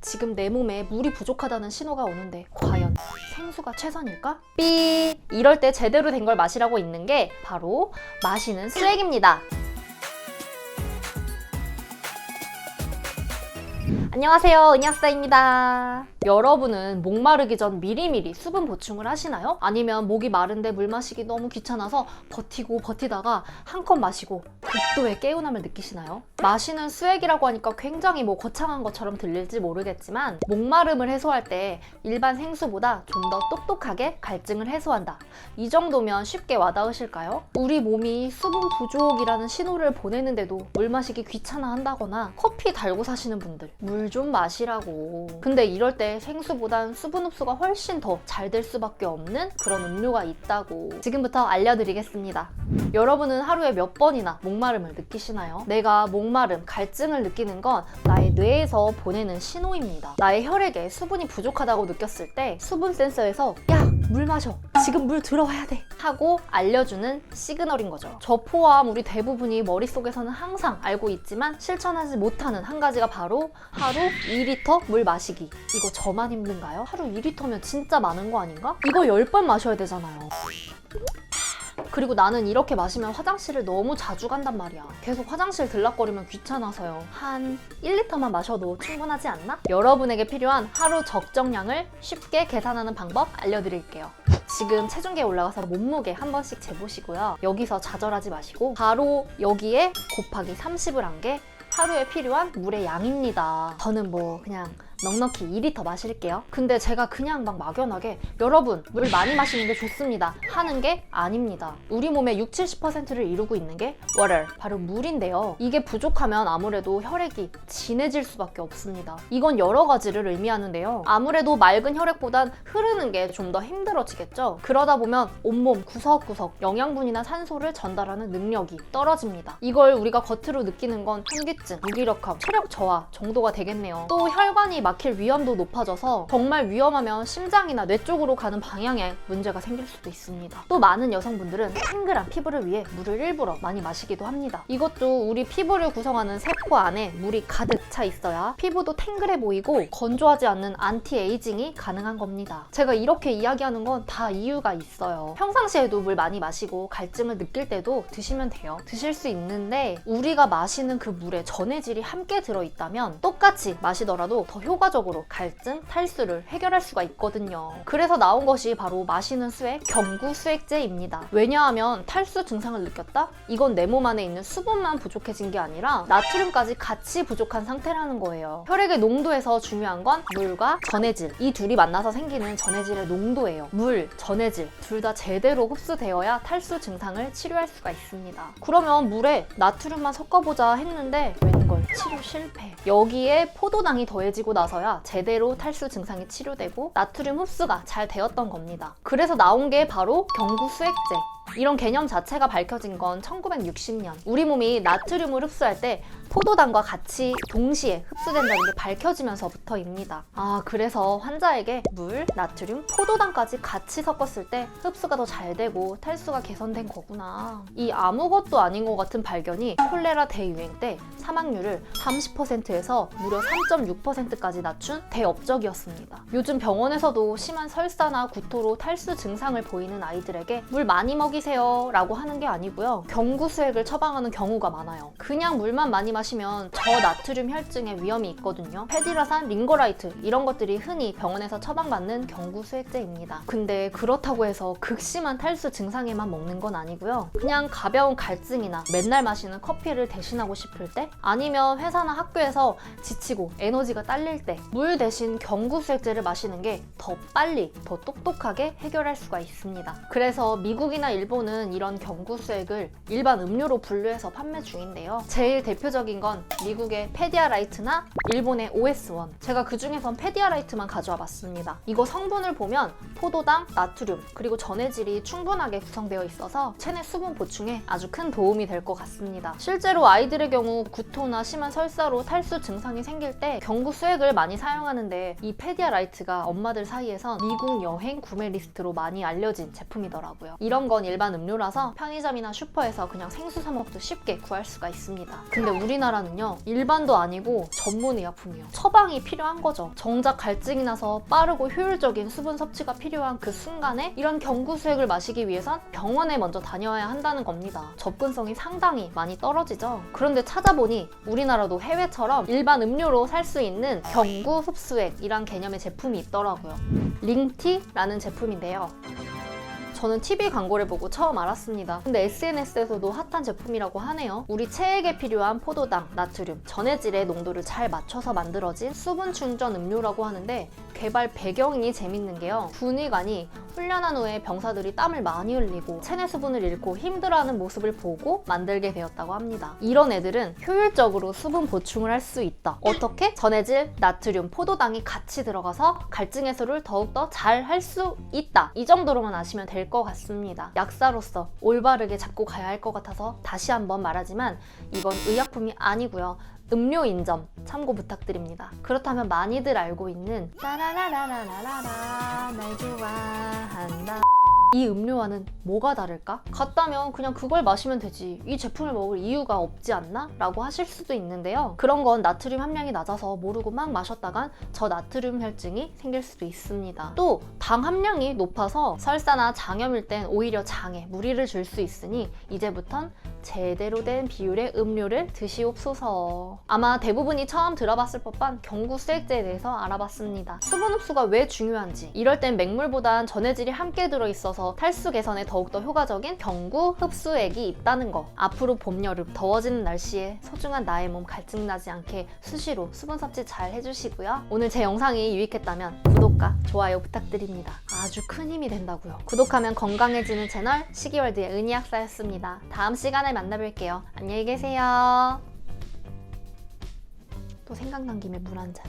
지금 내 몸에 물이 부족하다는 신호가 오는데 과연 생수가 최선일까? 삐! 이럴 때 제대로 된 걸 마시라고 있는 게 바로 마시는 수액입니다. 안녕하세요, 은희학사입니다. 여러분은 목마르기 전 미리미리 수분 보충을 하시나요? 아니면 목이 마른데 물 마시기 너무 귀찮아서 버티고 버티다가 한 컵 마시고 극도의 개운함을 느끼시나요? 마시는 수액이라고 하니까 굉장히 거창한 것처럼 들릴지 모르겠지만 목마름을 해소할 때 일반 생수보다 좀 더 똑똑하게 갈증을 해소한다. 이 정도면 쉽게 와닿으실까요? 우리 몸이 수분 부족이라는 신호를 보내는데도 물 마시기 귀찮아 한다거나 커피 달고 사시는 분들 물 좀 마시라고. 근데 이럴 때 생수보단 수분 흡수가 훨씬 더 잘 될 수밖에 없는 그런 음료가 있다고 지금부터 알려드리겠습니다. 여러분은 하루에 몇 번이나 목마름을 느끼시나요? 내가 목마름, 갈증을 느끼는 건 나의 뇌에서 보내는 신호입니다. 나의 혈액에 수분이 부족하다고 느꼈을 때 수분 센서에서 야! 물 마셔! 지금 물 들어와야 돼! 하고 알려주는 시그널인 거죠. 저 포함 우리 대부분이 머릿속에서는 항상 알고 있지만 실천하지 못하는 한 가지가 바로 하루 2리터 물 마시기. 이거 저만 힘든가요? 하루 2리터면 진짜 많은 거 아닌가? 이거 10번 마셔야 되잖아요. 그리고 나는 이렇게 마시면 화장실을 너무 자주 간단 말이야. 계속 화장실 들락거리면 귀찮아서요. 한 1리터만 마셔도 충분하지 않나? 여러분에게 필요한 하루 적정량을 쉽게 계산하는 방법 알려드릴게요. 지금 체중계에 올라가서 몸무게 한 번씩 재보시고요. 여기서 좌절하지 마시고 바로 여기에 곱하기 30을 한 게 하루에 필요한 물의 양입니다. 저는 그냥 넉넉히 2리터 마실게요. 근데 제가 그냥 막연하게 여러분 물 많이 마시는 게 좋습니다 하는 게 아닙니다. 우리 몸의 60-70%를 이루고 있는 게 water, 바로 물인데요. 이게 부족하면 아무래도 혈액이 진해질 수밖에 없습니다. 이건 여러 가지를 의미하는데요. 아무래도 맑은 혈액보단 흐르는 게 좀 더 힘들어지겠죠. 그러다 보면 온몸 구석구석 영양분이나 산소를 전달하는 능력이 떨어집니다. 이걸 우리가 겉으로 느끼는 건 현기증, 무기력함, 체력 저하 정도가 되겠네요. 또 혈관이 막힐 위험도 높아져서 정말 위험하면 심장이나 뇌 쪽으로 가는 방향에 문제가 생길 수도 있습니다. 또 많은 여성분들은 탱글한 피부를 위해 물을 일부러 많이 마시기도 합니다. 이것도 우리 피부를 구성하는 세포 안에 물이 가득 차 있어야 피부도 탱글해 보이고 건조하지 않는 안티에이징이 가능한 겁니다. 제가 이렇게 이야기하는 건 다 이유가 있어요. 평상시에도 물 많이 마시고 갈증을 느낄 때도 드시면 돼요. 드실 수 있는데 우리가 마시는 그 물에 전해질이 함께 들어있다면 똑같이 마시더라도 더 효과적으로 갈증, 탈수를 해결할 수가 있거든요. 그래서 나온 것이 바로 마시는 수액, 경구수액제입니다. 왜냐하면 탈수 증상을 느꼈다? 이건 내 몸 안에 있는 수분만 부족해진 게 아니라 나트륨까지 같이 부족한 상태라는 거예요. 혈액의 농도에서 중요한 건 물과 전해질, 이 둘이 만나서 생기는 전해질의 농도예요. 물, 전해질 둘 다 제대로 흡수되어야 탈수 증상을 치료할 수가 있습니다. 그러면 물에 나트륨만 섞어보자 했는데 웬걸 치료 실패. 여기에 포도당이 더해지고 나서야 제대로 탈수 증상이 치료되고 나트륨 흡수가 잘 되었던 겁니다. 그래서 나온 게 바로 경구수액제. 이런 개념 자체가 밝혀진 건 1960년. 우리 몸이 나트륨을 흡수할 때 포도당과 같이 동시에 흡수된다는 게 밝혀지면서부터입니다. 그래서 환자에게 물, 나트륨, 포도당까지 같이 섞었을 때 흡수가 더 잘 되고 탈수가 개선된 거구나. 이 아무것도 아닌 것 같은 발견이 콜레라 대유행 때 사망률을 30%에서 무려 3.6%까지 낮춘 대업적이었습니다. 요즘 병원에서도 심한 설사나 구토로 탈수 증상을 보이는 아이들에게 물 많이 먹이세요 라고 하는 게 아니고요. 경구수액을 처방하는 경우가 많아요. 그냥 물만 많이 마시면 저나트륨 혈증의 위험이 있거든요. 페디라산, 링거라이트 이런 것들이 흔히 병원에서 처방받는 경구수액제입니다. 근데 그렇다고 해서 극심한 탈수 증상에만 먹는 건 아니고요. 그냥 가벼운 갈증이나 맨날 마시는 커피를 대신하고 싶을 때, 아니면 회사나 학교에서 지치고 에너지가 딸릴 때 물 대신 경구수액제를 마시는 게 더 빨리, 더 똑똑하게 해결할 수가 있습니다. 그래서 미국이나 일본은 이런 경구수액을 일반 음료로 분류해서 판매 중인데요. 제일 대표적인 건 미국의 페디아라이트나 일본의 OS1. 제가 그 중에선 페디아라이트만 가져와 봤습니다. 이거 성분을 보면 포도당, 나트륨, 그리고 전해질이 충분하게 구성되어 있어서 체내 수분 보충에 아주 큰 도움이 될 것 같습니다. 실제로 아이들의 경우 구토나 심한 설사로 탈수 증상이 생길 때 경구수액을 많이 사용하는데 이 페디아라이트가 엄마들 사이에선 미국 여행 구매 리스트로 많이 알려진 제품이더라고요. 이런 건 일반 음료라서 편의점이나 슈퍼에서 그냥 생수 사 먹도 쉽게 구할 수가 있습니다. 근데 우리 우리나라는요, 일반도 아니고 전문 의약품이에요. 처방이 필요한 거죠. 정작 갈증이 나서 빠르고 효율적인 수분 섭취가 필요한 그 순간에 이런 경구수액을 마시기 위해선 병원에 먼저 다녀야 한다는 겁니다. 접근성이 상당히 많이 떨어지죠. 그런데 찾아보니 우리나라도 해외처럼 일반 음료로 살 수 있는 경구 흡수액이란 개념의 제품이 있더라고요. 링티라는 제품인데요. 저는 TV 광고를 보고 처음 알았습니다. 근데 SNS에서도 핫한 제품이라고 하네요. 우리 체액에 필요한 포도당, 나트륨, 전해질의 농도를 잘 맞춰서 만들어진 수분 충전 음료라고 하는데 개발 배경이 재밌는 게요. 군의관이 훈련한 후에 병사들이 땀을 많이 흘리고 체내 수분을 잃고 힘들어하는 모습을 보고 만들게 되었다고 합니다. 이런 애들은 효율적으로 수분 보충을 할 수 있다. 어떻게? 전해질, 나트륨, 포도당이 같이 들어가서 갈증 해소를 더욱더 잘 할 수 있다. 이 정도로만 아시면 될 것 같습니다. 약사로서 올바르게 잡고 가야 할 것 같아서 다시 한번 말하지만 이건 의약품이 아니고요. 음료인 점 참고 부탁드립니다. 그렇다면 많이들 알고 있는 라라라라라라라 날 좋아한다, 이 음료와는 뭐가 다를까? 같다면 그냥 그걸 마시면 되지, 이 제품을 먹을 이유가 없지 않나? 라고 하실 수도 있는데요. 그런 건 나트륨 함량이 낮아서 모르고 막 마셨다간 저나트륨 혈증이 생길 수도 있습니다. 또 당 함량이 높아서 설사나 장염일 땐 오히려 장에 무리를 줄 수 있으니 이제부턴 제대로 된 비율의 음료를 드시옵소서. 아마 대부분이 처음 들어봤을 법한 경구수액제에 대해서 알아봤습니다. 수분 흡수가 왜 중요한지, 이럴 땐 맹물보단 전해질이 함께 들어있어서 탈수 개선에 더욱더 효과적인 경구 흡수액이 있다는 거. 앞으로 봄, 여름 더워지는 날씨에 소중한 나의 몸 갈증나지 않게 수시로 수분 섭취 잘 해주시고요. 오늘 제 영상이 유익했다면 구독과 좋아요 부탁드립니다. 아주 큰 힘이 된다고요. 구독하면 건강해지는 채널 시기월드의 은희약사였습니다. 다음 시간에 만나뵐게요. 안녕히 계세요. 또 생각난 김에 물 한 잔.